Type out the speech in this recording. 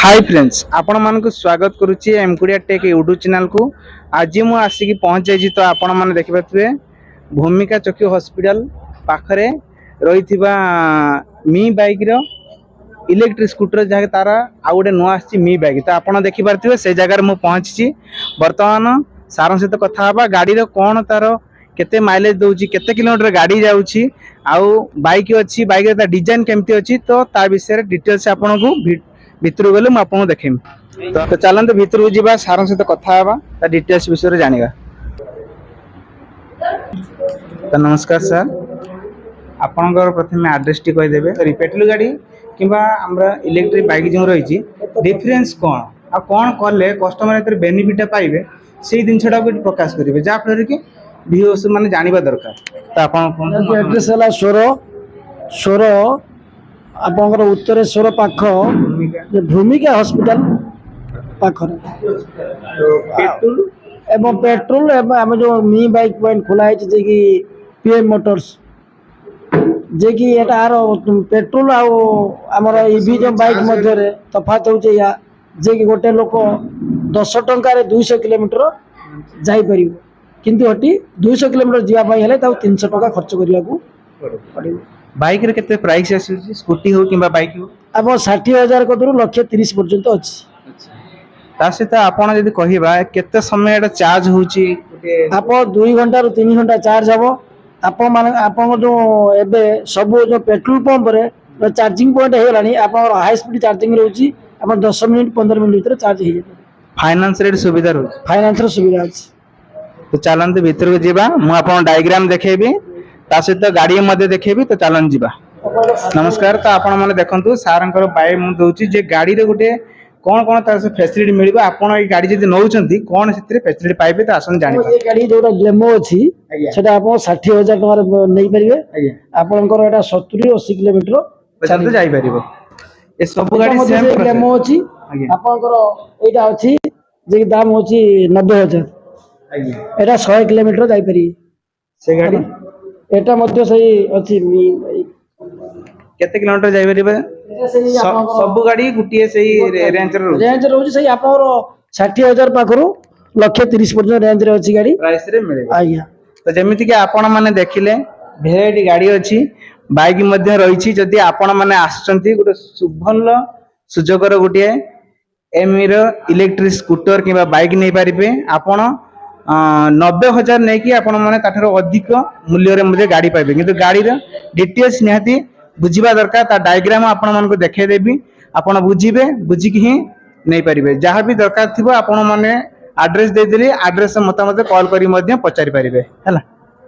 Hi friends आपण मानक स्वागत करुच्ची एमकुड़िया टेक यूट्यूब चैनल को। आज मु आसिक पहुँच जाइए तो आपण मैंने देखिपे भूमिका चक्षु हॉस्पिटल पाखरे रही मी बाइक रो इलेक्ट्रिक स्कूटर जहाँ तार आउ गोटे नुआ मी बाइक तो आप देखिपे से जगार मु पहुँची बर्तमान सार सहित कथा गाड़ी कौन तार केते माइलेज दौची केते किलोमीटर गाड़ी जाऊँगी आउ बाइक अच्छी बाइक डिजाइन केमती अच्छी तो ता विषय डिटेल्स आपन को भितर गले मुझे देखेमी तो चलते भितर को जावा सार सहित कथा डिटेल्स विषय जाना। तो नमस्कार सर आपनकर प्रथम एड्रेस टी कहीदेवे पेट्रोल गाड़ी कि इलेक्ट्रिक बाइक जो रही डिफरेन्स कौन आ कौन कले कस्टमर बेनिफिट पाइबे से जिनटा प्रकाश करेंगे जहाँफल कि व्यूअर्स माने जानिबा दरकार। तो आपन एड्रेस है सोर आपंकर उत्तरेश्वर पाख भूमिका हॉस्पिटल पाखरे पेट्रोल एवं पेट्रोल आम जो मी बाइक पॉइंट खोला है जे कि पीएम मोटर्स जे कि एटार पेट्रोल आमर ईवी जो बाइक मध्य तफात हो जे कि गोटे लोक 10 टंकार 200 किलोमीटर जापर किंतु हटी 200 किलोमीटर जावाई हेले 300 टका खर्च करने को पड़े। बाइक रे केते प्राइस आसी स्कूटी हो किबा बाइक हो अब 60,000 कदरू 130 पर्यंत अच्छी ता सहित आपण जदि कहिबा केते समय एटा चार्ज होची आप 2 घंटा रु 3 घंटा चार्ज हबो आपण मान आपण जो एबे सब जो पेट्रोल पंप रे चार्जिंग पॉइंट हे लानी आपण हाई स्पीड चार्जिंग रहउची आपण 10 मिनिट 15 मिनिट भीतर चार्ज हे जाय। फाइनेंस रेट सुविधा रहउची फाइनेंस रो सुविधा अछि। तो चलते भीतर को जीवा मु आपन डायग्राम देखेबी ता सहित गाड़ी मध्य देखेबी तो चलन जीवा। नमस्कार तो आपण माने देखंतु सारंकर बाय मु दउची जे गाड़ी रे गुटे कौन कौन तार से फैसिलिटी मिलिबा आपण ए गाड़ी जदि नउचंती कौन सेतिर फैसिलिटी पाइबे तो आसन जानि ये गाड़ी जोटा ग्लैमो अछि सेटा आपण 60,000 टका नै परिबे आपनकर एटा 70-80 किलोमीटर चलते जाई परिबो ए सब गाड़ी सेम ग्लैमो अछि आपनकर एटा अछि जे दाम अछि 90,000 एटा 100 किलोमीटर जाई परी से गाड़ी एटा मध्य सही अछि केते किलोमीटर जाई परिबे सब गाड़ी गुटिए सही रेंज रहउछि सही आपन 60,000 पाखरु 130 पर्यंत रेंज रे अछि गाड़ी प्राइस रे मिले आज्ञा। तो जमिति कि आपण माने देखिले भेराइटी गाड़ी अछि बाइक मध्य रहिछि जदि आपण माने आछंती गुटे सुभल सुजोग रो गुटिए एमी रो इलेक्ट्रिक स्कूटर किबा बाइक नै परिबे आपण 90,000 नहीं कि आपण माने ताठरो अधिक मूल्य रे मुझे गाड़ी पाइबे किंतु गाड़ी रो डिटेल्स निहाती बुझिबा दरकार ता डायग्राम आपण मन को देखाई देबी आपण बुझिबे बुझिक ही नहीं परिबे जहाँ भी दरकार थिबो आपण माने एड्रेस दे देली एड्रेस मत कॉल करी मध्य पचारि परिबे हला।